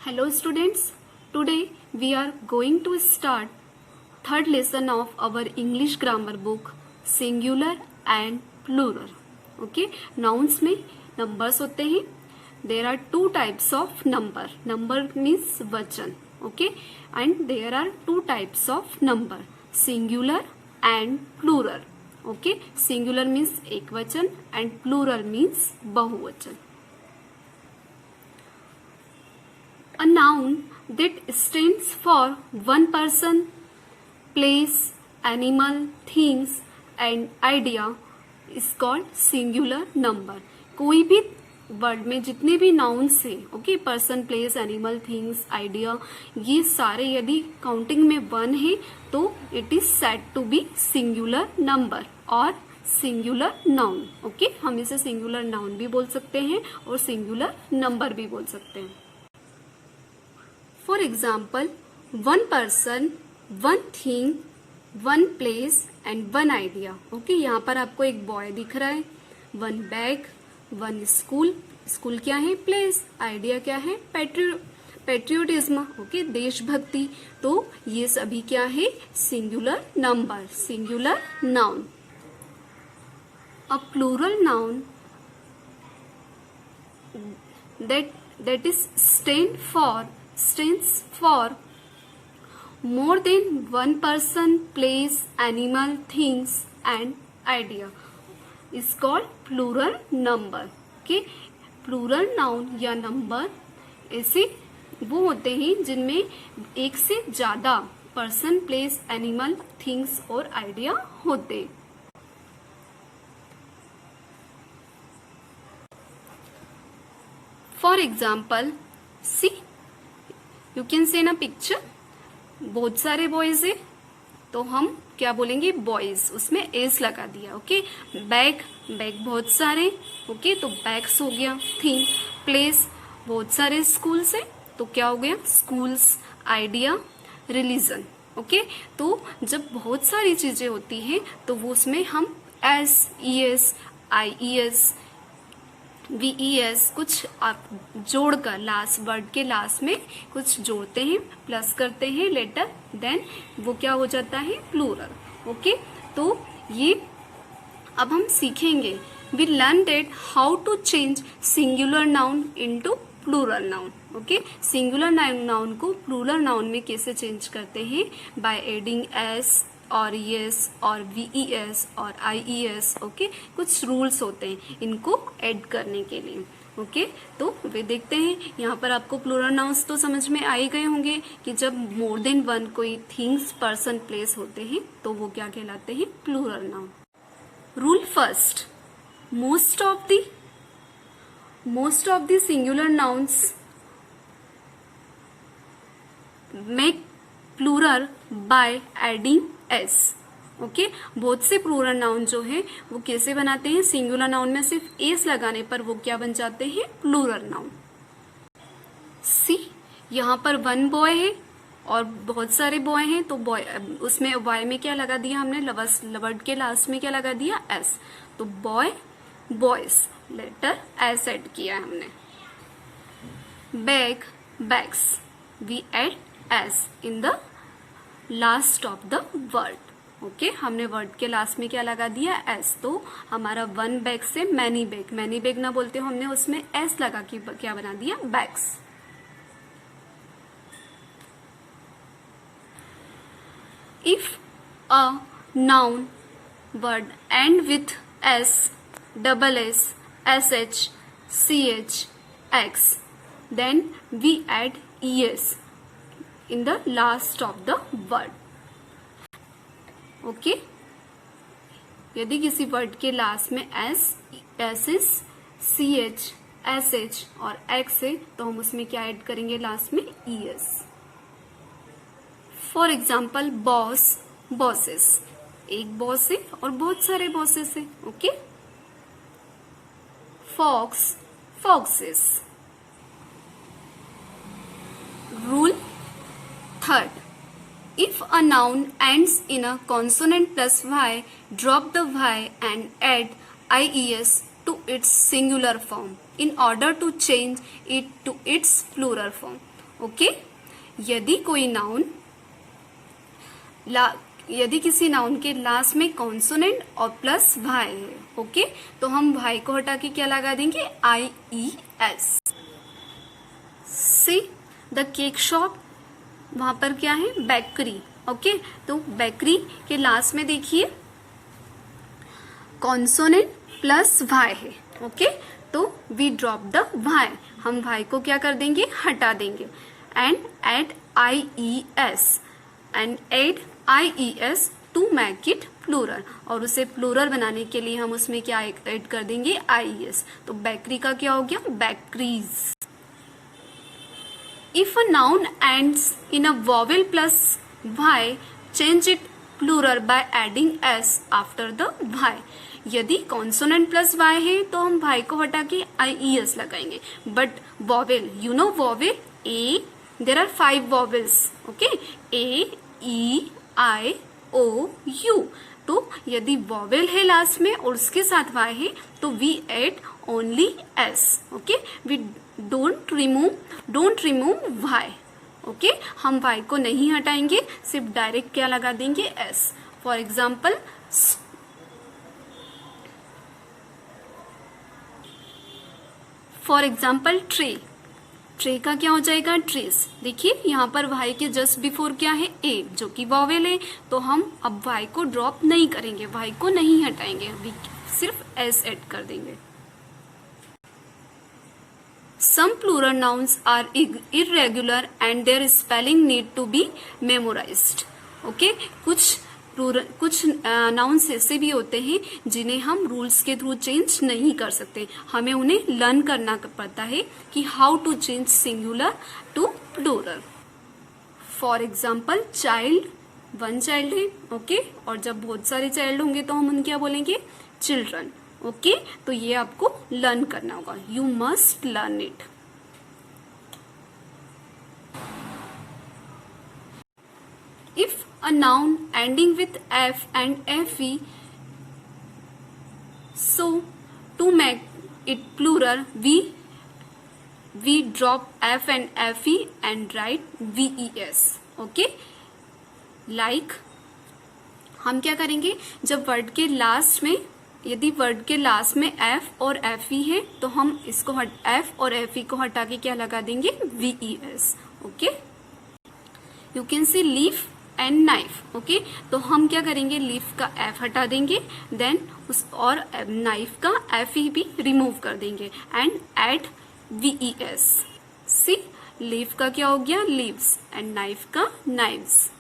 Hello students, today we are going to start third lesson of our English grammar book singular and plural. Okay, nouns में numbers होते हैं. There are two types of number. Number means वचन. Okay, and there are two types of number, singular and plural. Okay, singular means एक वचन and plural means बहुवचन. A noun that stands for one person, place, animal, things and idea is called singular number. कोई भी word में जितने भी nouns हैं, okay, person, place, animal, things, idea, ये सारे यदि काउंटिंग में वन है तो it is said to be singular number और सिंगुलर नाउन. ओके, हम इसे सिंगुलर नाउन भी बोल सकते हैं और सिंगुलर नंबर भी बोल सकते हैं. For example, one person, one thing, one place and one idea. Okay, यहाँ पर आपको एक बॉय दिख रहा है. One bag, one school. School क्या है? प्लेस. आइडिया क्या है? पेट्रियोटिज्म. ओके, देशभक्ति. तो ये सभी क्या है? Singular number, singular noun. A plural noun that is stands for more than one person, place, animal, things and idea is called plural number. Okay, plural noun या number ऐसे वो होते हैं जिनमें एक से ज्यादा person, place, animal, things और idea होते. For example, see, you can see in a picture, बहुत सारे बॉयज है तो हम क्या बोलेंगे? बॉयज. उसमें एस लगा दिया. ओके, बैग, बैग बहुत सारे. ओके, तो बैग्स हो गया. थिंग, प्लेस, बहुत सारे स्कूल्स है तो क्या हो गया? स्कूल्स. Idea, religion. ओके, तो जब बहुत सारी चीजें होती हैं तो वो उसमें हम एस, ई एस, आई ई एस, VES कुछ आप जोड़कर लास्ट वर्ड के लास्ट में कुछ जोड़ते हैं, प्लस करते हैं लेटर, देन वो क्या हो जाता है? प्लूरल. ओके, तो ये अब हम सीखेंगे. We learn that how to change singular noun into plural noun. Okay, singular noun को प्लूरल नाउन में कैसे चेंज करते हैं? बाय एडिंग एस और ES और VES और IES. ओके, कुछ रूल्स होते हैं इनको ऐड करने के लिए. ओके, तो वे देखते हैं. यहाँ पर आपको प्लूरल नाउन्स तो समझ में आ ही गए होंगे कि जब मोर देन वन कोई थिंग्स, पर्सन, प्लेस होते हैं तो वो क्या कहलाते हैं? Plural noun. Rule first, most of the singular nouns make plural by adding S. Okay, बहुत से प्लूरल नाउन जो है वो कैसे बनाते हैं? सिंगुलर नाउन में सिर्फ एस लगाने पर वो क्या बन जाते हैं? Plural noun. सी, यहाँ पर वन बॉय है और बहुत सारे बॉय हैं तो बॉय, उसमें वाई में क्या लगा दिया हमने? वर्ड के लास्ट में क्या लगा दिया? एस. तो boy, boys, letter S add किया है हमने. Bag, bags, we add S in the last of the word. Okay, हमने वर्ड के लास्ट में क्या लगा दिया? एस. तो हमारा वन बैग से मैनी बैग ना बोलते हो, हमने उसमें एस लगा के क्या बना दिया? Bags. If a noun word end with S, double S, S H, C H, X, then we add ES in the last of the word. Okay, यदि किसी वर्ड के लास्ट में एस, CH, SH और X है तो हम उसमें क्या ऐड करेंगे? लास्ट में ES. For example, boss, bosses. एक बॉस है और बहुत सारे बॉसेस है. Okay, fox, foxes. Rule Third, if a noun ends in a consonant plus Y, drop the Y and add IES to its singular form in order to change it to its plural form. Okay. यदि किसी noun के last में consonant और plus Y है, okay, तो हम Y को हटा के क्या लगा देंगे, IES। See the cake shop, वहां पर क्या है, बेकरी, ओके, तो बेकरी के लास्ट में देखिए कॉन्सोनेंट प्लस वाई है, ओके, तो वी ड्रॉप द वाई, हम वाई को क्या कर देंगे, हटा देंगे, and add IES to make it plural, और उसे प्लूरल बनाने के लिए हम उसमें क्या ऐड कर देंगे, IES, तो बेकरी का क्या हो गया, bakeries. If a noun ends in a vowel plus Y, change it plural by adding S after the Y. यदि कॉन्सोनेंट प्लस वाई है तो हम वाई को हटा के IES लगाएंगे, but vowel, you know vowel, A, there are 5 vowels, okay, A, E, I, O, U, तो यदि वॉवेल है लास्ट में और उसके साथ वाई है तो we add only S, okay, we don't remove Y, okay, हम वाई को नहीं हटाएंगे, सिर्फ डायरेक्ट क्या लगा देंगे, S। फॉर एग्जाम्पल ट्रे का क्या हो जाएगा, ट्रेस। देखिए यहाँ पर वाई के जस्ट बिफोर क्या है, ए, जो कि वॉवेल है, तो हम अब वाई को ड्रॉप नहीं करेंगे, वाई को नहीं हटाएंगे, सिर्फ एस ऐड कर देंगे। Some plural nouns are irregular and their spelling need to be memorized, okay, कुछ नाउन्स ऐसे भी होते हैं जिन्हें हम रूल्स के थ्रू चेंज नहीं कर सकते, हमें उन्हें लर्न करना पड़ता है कि how to change singular to plural. For example child, 1 child है, ओके, और जब बहुत सारे चाइल्ड होंगे तो हम उन क्या बोलेंगे, चिल्ड्रन, ओके, तो ये आपको लर्न करना होगा, you must learn it. If a noun ending with F and FE, so to make it plural, we drop F and FE and write VES, okay? Like हम क्या करेंगे, जब वर्ड के लास्ट में, यदि वर्ड के लास्ट में F और FE है तो हम इसको F और FE को हटा के क्या लगा देंगे, VES, okay? You can see leaf and knife, okay, तो हम क्या करेंगे, लीफ का F हटा देंगे, देन उस और नाइफ का FE भी रिमूव कर देंगे and add VES। See leaf का क्या हो गया, लीव्स, एंड नाइफ का नाइव्स।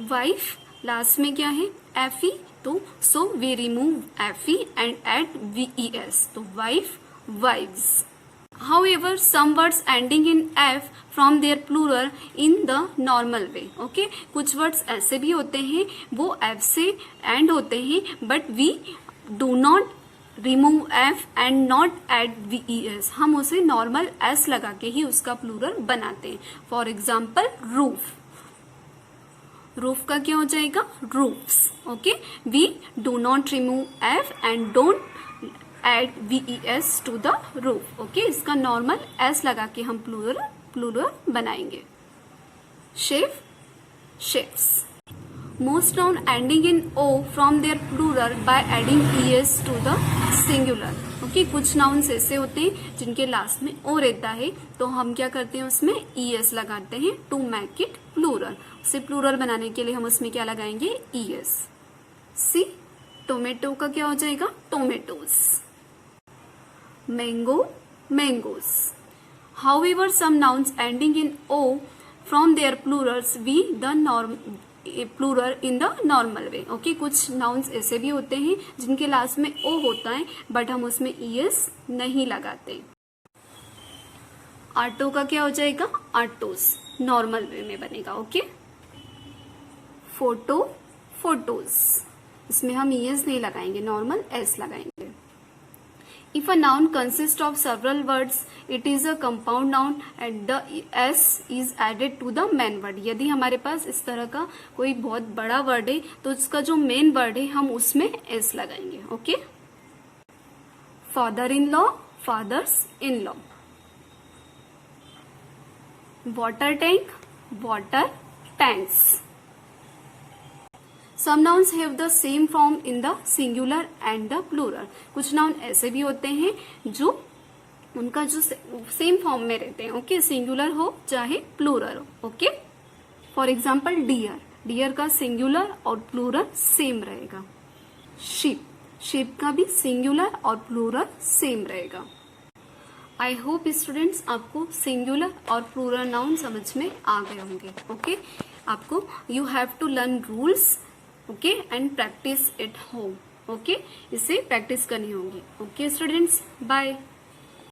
वाइफ लास्ट में क्या है, FE, तो so we remove FE and add VES, तो wife, wives. However, some words ending in F from their plural in the normal way, okay? कुछ words ऐसे भी होते हैं वो F से end होते हैं, but we do not remove F and not add VES, हम उसे normal S लगा के ही उसका plural बनाते हैं। For example, roof, रूफ का क्या हो जाएगा, roofs, okay? We do not remove F and don't add VES to the roof, okay, इसका नॉर्मल S लगा के हम प्लूरल बनाएंगे। Chef, chefs. Most noun ending in O from there plural by adding ES to the singular, okay, कुछ nouns ऐसे होते हैं जिनके लास्ट में O रहता है तो हम क्या करते हैं, उसमें ES लगाते हैं टू मेक इट प्लूरल, उसे प्लूरल बनाने के लिए हम उसमें क्या लगाएंगे, ES। सी टोमेटो का क्या हो जाएगा, tomatoes. Mango, mangoes. However, some nouns ending in O from their plurals we the plural in the normal way. Okay, कुछ nouns ऐसे भी होते हैं जिनके लास्ट में O होता है बट हम उसमें ES नहीं लगाते। आटो का क्या हो जाएगा, आटोस, नॉर्मल वे में बनेगा, ओके। फोटो, फोटोज, इसमें हम ES नहीं लगाएंगे, नॉर्मल S लगाएंगे। If a noun consists of several words, it is a compound noun and the S is added to the main word. यदि हमारे पास इस तरह का कोई बहुत बड़ा वर्ड है तो उसका जो मेन वर्ड है हम उसमें S लगाएंगे, okay. Father in law, fathers in law. Water tank, water tanks. Some nouns have the same form in the singular and the plural. कुछ नाउन ऐसे भी होते हैं जो उनका जो सेम फॉर्म में रहते हैं, ओके, सिंगुलर हो चाहे प्लूरल हो, okay. For example deer, deer का सिंगुलर और प्लूरल सेम रहेगा। शिप, शिप का भी सिंगुलर और प्लूरल सेम रहेगा। आई होप स्टूडेंट्स आपको सिंगुलर और प्लूरल नाउन समझ में आ गए होंगे, ओके। आपको you have to learn rules, okay, and practice at home, okay. इसे प्रैक्टिस करनी होगी, ओके स्टूडेंट्स, बाय।